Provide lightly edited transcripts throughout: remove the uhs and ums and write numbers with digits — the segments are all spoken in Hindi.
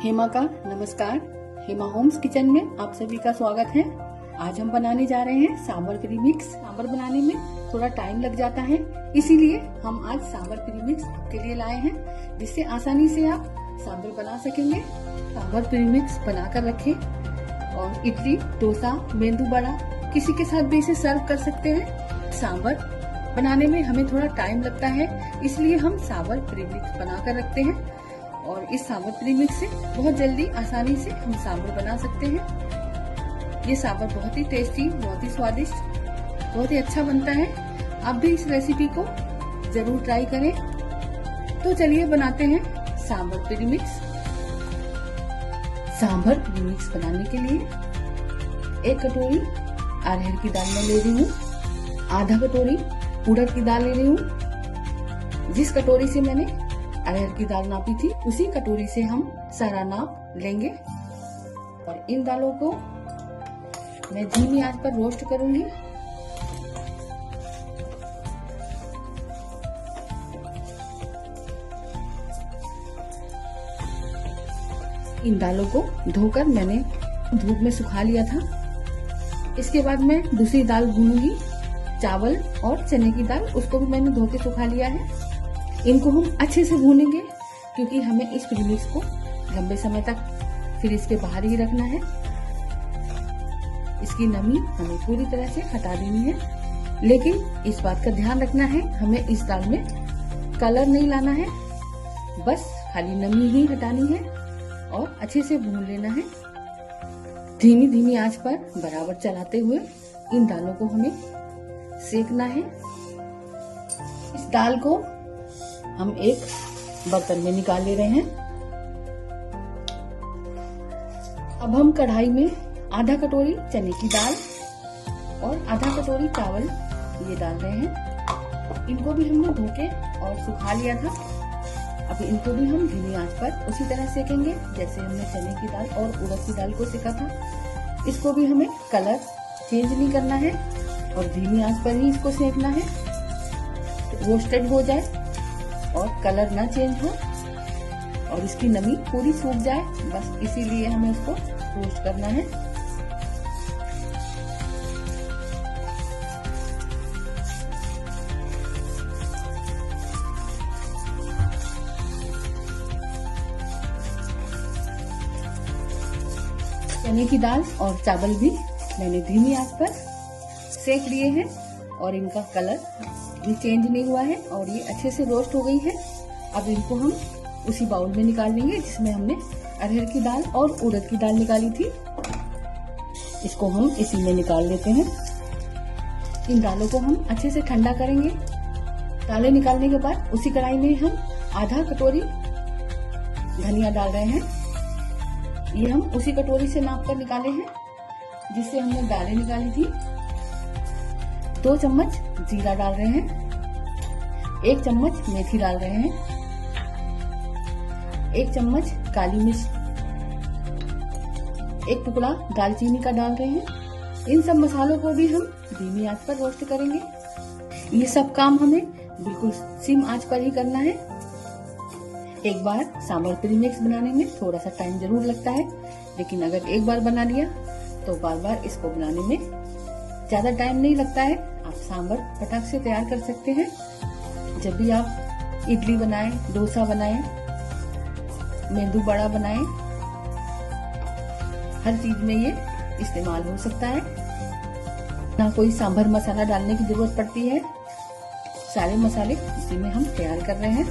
हेमा का नमस्कार। हेमा होम्स किचन में आप सभी का स्वागत है। आज हम बनाने जा रहे हैं सांभर प्रीमिक्स। सांभर बनाने में थोड़ा टाइम लग जाता है, इसीलिए हम आज सांभर प्रीमिक्स आपके लिए लाए हैं, जिससे आसानी से आप सांभर बना सकेंगे। सांभर प्रीमिक्स बनाकर रखें और इडली, डोसा, मेंदू वड़ा किसी के साथ भी इसे सर्व कर सकते हैं। सांभर बनाने में हमें थोड़ा टाइम लगता है, इसलिए हम सांभर प्रीमिक्स बनाकर रखते हैं और इस सांभर प्रीमिक्स से बहुत जल्दी आसानी से हम सांभर बना सकते हैं। ये सांभर बहुत ही टेस्टी, बहुत ही स्वादिष्ट, बहुत ही अच्छा बनता है। आप भी इस रेसिपी को जरूर ट्राई करें। तो चलिए बनाते हैं सांभर प्रीमिक्स। सांभर प्रीमिक्स बनाने के लिए 1 कटोरी अरहर की दाल मैं ले रही हूँ, आधा कटोरी उड़द की दाल ले रही हूँ। जिस कटोरी से मैंने अरहर की दाल नापी थी, उसी कटोरी से हम सारा नाप लेंगे और इन दालों को मैं धीमी आंच पर रोस्ट करूंगी। इन दालों को धोकर मैंने धूप में सुखा लिया था। इसके बाद मैं दूसरी दाल भूनूंगी, चावल और चने की दाल, उसको भी मैंने धो के सुखा लिया है। इनको हम अच्छे से भूनेंगे क्योंकि हमें इस प्रीमिक्स को लंबे समय तक फिर इसके बाहर ही रखना है। इसकी नमी हमें पूरी तरह से हटा देनी है, लेकिन इस बात का ध्यान रखना है, हमें इस दाल में कलर नहीं लाना है, बस खाली नमी ही हटानी है और अच्छे से भून लेना है। धीमी धीमी आंच पर बराबर चलाते हुए इन दालों को हमें सेकना है। इस दाल को हम एक बर्तन में निकाल ले रहे हैं। अब हम कढ़ाई में आधा कटोरी चने की दाल और आधा कटोरी चावल ये डाल रहे हैं। इनको भी हमने धो के और सुखा लिया था। अब इनको भी हम धीमी आंच पर उसी तरह सेकेंगे जैसे हमने चने की दाल और उड़द की दाल को सेका था। इसको भी हमें कलर चेंज नहीं करना है और धीमी आंच पर ही इसको सेकना है, रोस्टेड हो जाए और कलर ना चेंज हो और इसकी नमी पूरी सूख जाए, बस इसीलिए हमें इसको रोस्ट करना है। चने की दाल और चावल भी मैंने धीमी आंच पर सेक लिए हैं और इनका कलर भी चेंज नहीं हुआ है और ये अच्छे से रोस्ट हो गई है। अब इनको हम उसी बाउल में निकाल लेंगे जिसमें हमने अरहर की दाल और उड़द की दाल निकाली थी। इसको हम इसी में निकाल लेते हैं। इन दालों को हम अच्छे से ठंडा करेंगे। दालें निकालने के बाद उसी कढ़ाई में हम आधा कटोरी धनिया डाल रहे हैं। ये हम उसी कटोरी से नाप कर निकाले हैं जिससे हमने दालें निकाली थी। 2 चम्मच जीरा डाल रहे हैं, 1 चम्मच मेथी डाल रहे हैं, 1 चम्मच काली मिर्च, 1 टुकड़ा दालचीनी का डाल रहे हैं। इन सब मसालों को भी हम धीमी आंच पर रोस्ट करेंगे। ये सब काम हमें बिल्कुल सिम आंच पर ही करना है। एक बार सांभर प्रीमिक्स बनाने में थोड़ा सा टाइम जरूर लगता है, लेकिन अगर एक बार बना लिया तो बार बार इसको बनाने में ज्यादा टाइम नहीं लगता है। आप सांभर फटाक से तैयार कर सकते हैं। जब भी आप इडली बनाएं, डोसा बनाएं, मेंदू वड़ा बनाएं, हर चीज में ये इस्तेमाल हो सकता है। ना कोई सांभर मसाला डालने की जरूरत पड़ती है, सारे मसाले इसी में हम तैयार कर रहे हैं।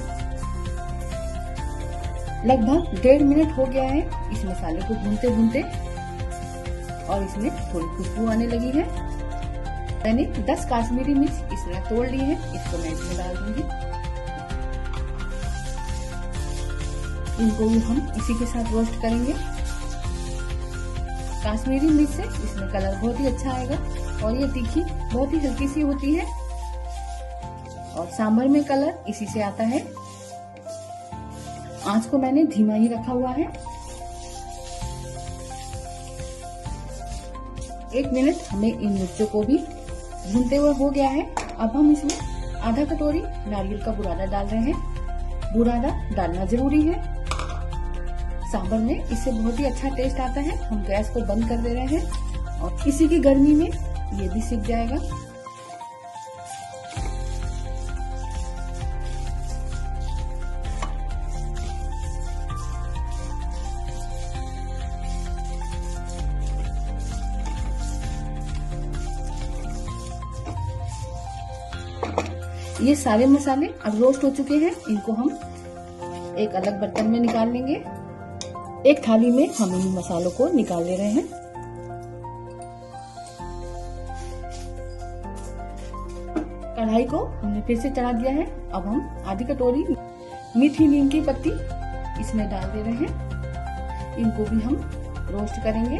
लगभग 1.5 मिनट हो गया है इस मसाले को भूनते भूनते और इसमें थोड़ी खुशबू आने लगी है। मैंने 10 काश्मीरी मिर्च इस तरह तोड़ ली है, इसको मैं इसमें डाल दूंगी। इनको भी हम इसी के साथ रोस्ट करेंगे। काश्मीरी मिर्च से इसमें कलर बहुत ही अच्छा आएगा और ये तीखी बहुत ही हल्की सी होती है और सांभर में कलर इसी से आता है। आंच को मैंने धीमा ही रखा हुआ है। 1 मिनट हमें इन मिर्चों को भी भूनते हुए हो गया है। अब हम इसमें आधा कटोरी नारियल का बुरादा डाल रहे हैं। बुरादा डालना जरूरी है। सांभर में इससे बहुत ही अच्छा टेस्ट आता है। हम गैस को बंद कर दे रहे हैं और इसी की गर्मी में ये भी सिक जाएगा। ये सारे मसाले अब रोस्ट हो चुके हैं। इनको हम एक अलग बर्तन में निकाल लेंगे। एक थाली में हम इन मसालों को निकाल ले रहे हैं। कढ़ाई को हमने फिर से चढ़ा दिया है। अब हम आधी कटोरी मीठी नीम की पत्ती इसमें डाल दे रहे हैं। इनको भी हम रोस्ट करेंगे।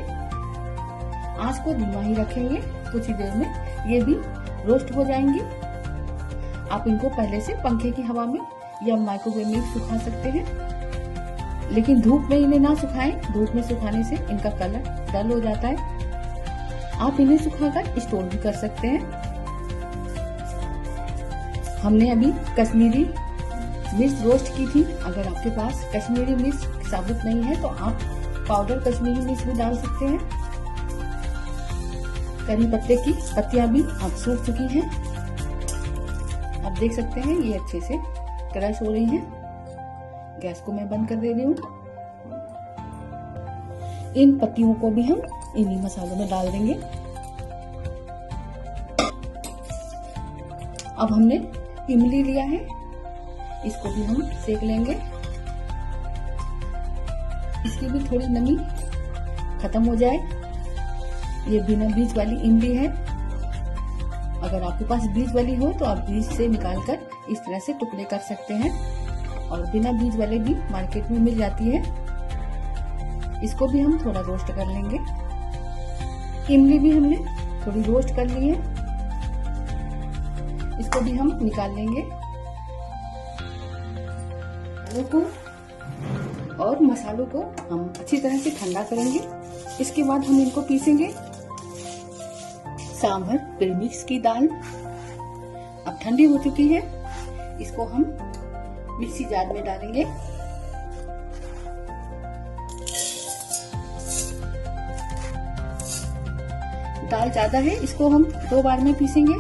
आंच को धीमा ही रखेंगे। कुछ ही देर में ये भी रोस्ट हो जाएंगी। आप इनको पहले से पंखे की हवा में या माइक्रोवेव में सुखा सकते हैं, लेकिन धूप में इन्हें ना सुखाएं। धूप में सुखाने से इनका कलर डल हो जाता है। आप इन्हें सुखाकर स्टोर भी कर सकते हैं। हमने अभी कश्मीरी मिर्च रोस्ट की थी। अगर आपके पास कश्मीरी मिर्च साबुत नहीं है तो आप पाउडर कश्मीरी मिर्च भी डाल सकते हैं। करी पत्ते की पत्तियां भी अब सूख चुकी हैं। आप देख सकते हैं ये अच्छे से क्रश हो रही हैं। गैस को मैं बंद कर दे रही हूँ। इन पत्तियों को भी हम इन्हीं मसालों में डाल देंगे। अब हमने इमली लिया है, इसको भी हम सेक लेंगे। इसकी भी थोड़ी नमी खत्म हो जाए। ये बिना बीज वाली इमली है। अगर आपके पास बीज वाली हो तो आप बीज से निकालकर इस तरह से टुकड़े कर सकते हैं, और बिना बीज वाले भी मार्केट में मिल जाती है। इसको भी हम थोड़ा रोस्ट कर लेंगे। इमली भी हमने थोड़ी रोस्ट कर ली है। इसको भी हम निकाल लेंगे। आलू को और मसालों को हम अच्छी तरह से ठंडा करेंगे। इसके बाद हम इनको पीसेंगे। सांभर प्रीमिक्स की दाल अब ठंडी हो चुकी है। इसको हम मिक्सी जार में डालेंगे। दाल ज्यादा है, इसको हम 2 बार में पीसेंगे।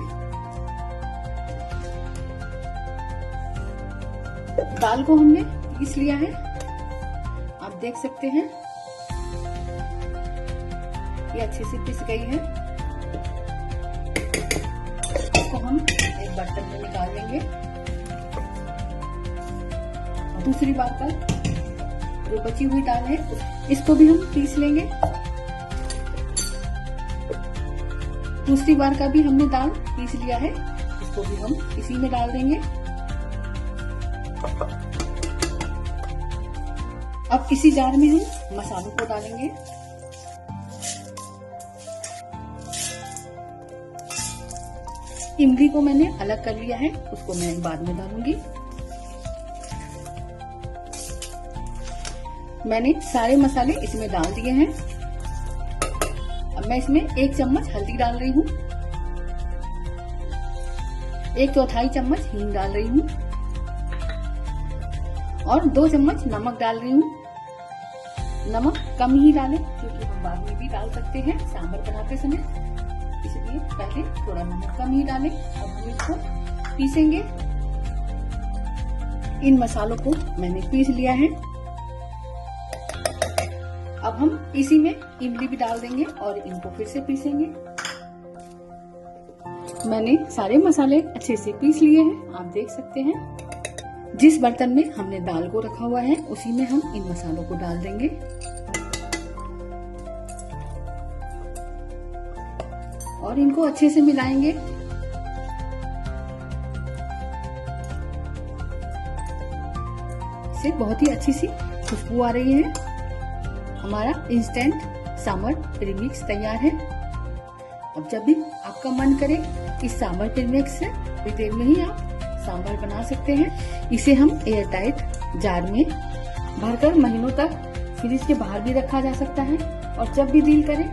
दाल को हमने पीस लिया है, आप देख सकते हैं ये अच्छे से पिस गई है। इसको हम एक बर्तन में निकाल लेंगे। दूसरी बार पर जो बची हुई दाल है इसको भी हम पीस लेंगे। दूसरी बार का भी हमने दाल पीस लिया है, इसको भी हम इसी में डाल देंगे। अब इसी जार में हम मसालों को डालेंगे। इमली को मैंने अलग कर लिया है, उसको मैं बाद में डालूंगी। मैंने सारे मसाले इसमें डाल दिए हैं। अब मैं इसमें 1 चम्मच हल्दी डाल रही हूँ, 1/4 चम्मच हींग डाल रही हूँ और 2 चम्मच नमक डाल रही हूँ। नमक कम ही डालें क्योंकि हम बाद में भी डाल सकते हैं सांभर बनाते समय, इसलिए पहले थोड़ा नमक कम ही डालें। अब हम इसको पीसेंगे। इन मसालों को मैंने पीस लिया है। अब हम इसी में इमली भी डाल देंगे और इनको फिर से पीसेंगे। मैंने सारे मसाले अच्छे से पीस लिए हैं, आप देख सकते हैं। जिस बर्तन में हमने दाल को रखा हुआ है उसी में हम इन मसालों को डाल देंगे और इनको अच्छे से मिलाएंगे। इससे बहुत ही अच्छी सी खुशबू आ रही है। हमारा इंस्टेंट सांभर प्रीमिक्स तैयार है। अब जब भी आपका मन करे इस सांभर प्रीमिक्स से थोड़ी देर में ही आप सांभर बना सकते हैं। इसे हम एयर टाइट जार में भरकर महीनों तक फ्रिज के बाहर भी रखा जा सकता है और जब भी दिल करे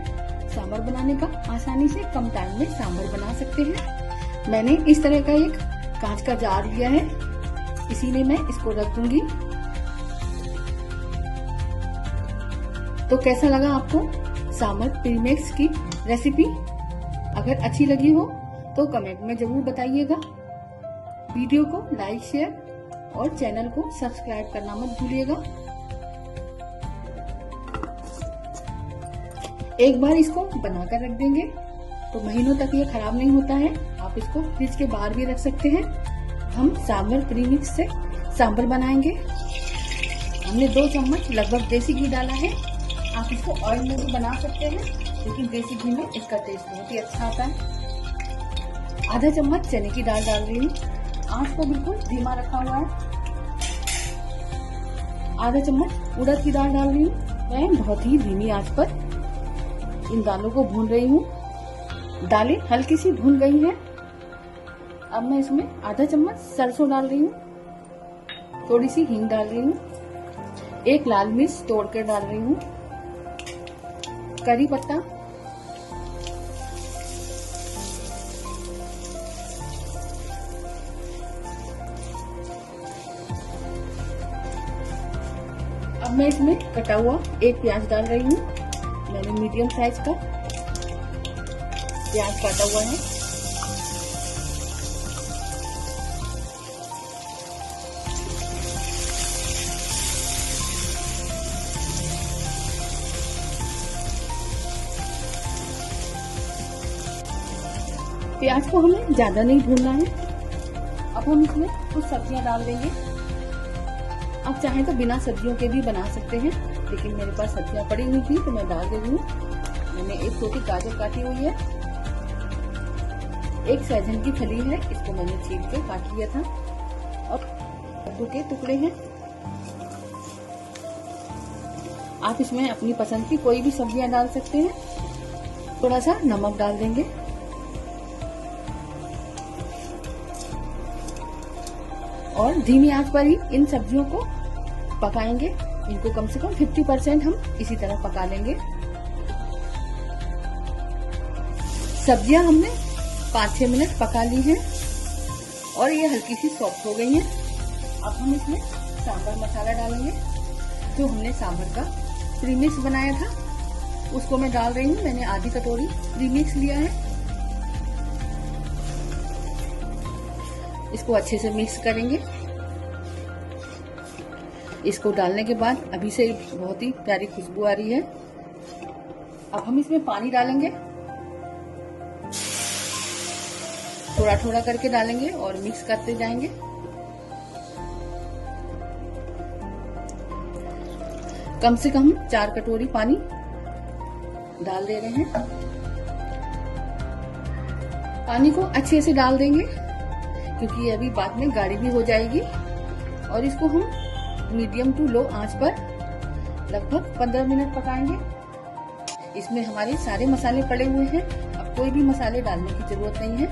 सांभर बनाने का आसानी से कम टाइम में सांभर बना सकते हैं। मैंने इस तरह का एक कांच का जार लिया है, इसी में मैं इसको रख दूंगी। तो कैसा लगा आपको सांभर प्रीमिक्स की रेसिपी? अगर अच्छी लगी हो तो कमेंट में जरूर बताइएगा। वीडियो को लाइक, शेयर और चैनल को सब्सक्राइब करना मत भूलिएगा। एक बार इसको बनाकर रख देंगे तो महीनों तक ये खराब नहीं होता है। आप इसको फ्रिज के बाहर भी रख सकते हैं। हम सांभर प्रीमिक्स से सांभर बनाएंगे। हमने 2 चम्मच लगभग देसी घी डाला है। आप इसको ऑयल में भी बना सकते हैं, लेकिन देसी घी में इसका टेस्ट बहुत ही अच्छा आता है। आधा चम्मच चने की दाल डाल रही हूँ। आंच को बिल्कुल धीमा रखा हुआ है। आधा चम्मच उड़द की दाल डाल रही हूँ। मैं बहुत ही धीमी आंच पर इन दालों को भून रही हूँ। दालें हल्की सी भून गई हैं। अब मैं इसमें आधा चम्मच सरसों डाल रही हूँ। थोड़ी सी हींग डाल रही हूँ। 1 लाल मिर्च तोड़कर डाल रही हूँ। करी पत्ता, अब मैं इसमें कटा हुआ 1 प्याज डाल रही हूँ। मैंने मीडियम साइज का प्याज काटा हुआ है। प्याज को हमें ज्यादा नहीं भूनना है। अब हम इसमें कुछ सब्जियां डाल देंगे। आप चाहें तो बिना सब्जियों के भी बना सकते हैं, लेकिन मेरे पास सब्जियां पड़ी हुई थी तो मैं डाल दे रही हूँ। मैंने 1 छोटी गाजर काटी हुई है। 1 सहजन की फली है, इसको मैंने छील के काट लिया था। और कद्दू के टुकड़े हैं। आप इसमें अपनी पसंद की कोई भी सब्जियां डाल सकते हैं। थोड़ा सा नमक डाल देंगे। और धीमी आंच पर ही इन सब्जियों को पकाएंगे। इनको कम से कम 50% हम इसी तरह पका लेंगे। सब्जियां हमने 5-6 मिनट पका ली हैं और ये हल्की सी सॉफ्ट हो गई हैं। अब हम इसमें सांभर मसाला डालेंगे। जो हमने सांभर का प्रीमिक्स बनाया था उसको मैं डाल रही हूँ। मैंने आधी कटोरी प्रीमिक्स लिया है। इसको अच्छे से मिक्स करेंगे। इसको डालने के बाद अभी से बहुत ही प्यारी खुशबू आ रही है। अब हम इसमें पानी डालेंगे। थोड़ा थोड़ा करके डालेंगे और मिक्स करते जाएंगे। कम से कम 4 कटोरी पानी डाल दे रहे हैं। पानी को अच्छे से डाल देंगे क्योंकि ये अभी बाद में गाढ़ी भी हो जाएगी। और इसको हम मीडियम टू लो आंच पर लगभग 15 मिनट पकाएंगे। इसमें हमारे सारे मसाले पड़े हुए हैं। अब कोई भी मसाले डालने की जरूरत नहीं है।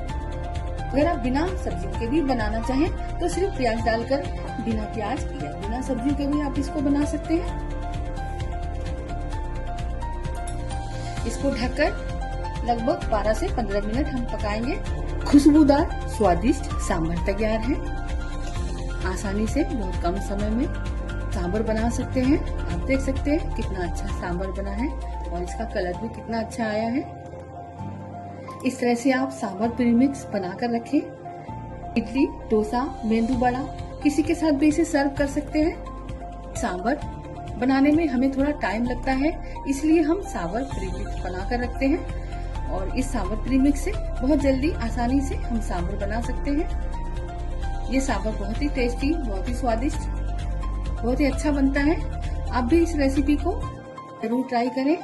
अगर आप बिना सब्जियों के भी बनाना चाहें तो सिर्फ प्याज डालकर बिना प्याज या बिना सब्जियों के भी आप इसको बना सकते हैं। इसको ढककर लगभग 12 से 15 मिनट हम पकाएंगे। खुशबूदार स्वादिष्ट सांभर तैयार है। आसानी से बहुत कम समय में सांभर बना सकते हैं। आप देख सकते हैं कितना अच्छा सांभर बना है और इसका कलर भी कितना अच्छा आया है। इस तरह से आप सांभर प्रीमिक्स बनाकर रखें। इडली, डोसा, मेंदू वड़ा किसी के साथ भी इसे सर्व कर सकते हैं। सांभर बनाने में हमें थोड़ा टाइम लगता है, इसलिए हम सांभर प्रीमिक्स बनाकर रखते हैं। और इस सांभर प्रीमिक्स से बहुत जल्दी आसानी से हम सांभर बना सकते हैं। ये सांभर बहुत ही टेस्टी, बहुत ही स्वादिष्ट, बहुत ही अच्छा बनता है। आप भी इस रेसिपी को जरूर ट्राई करें।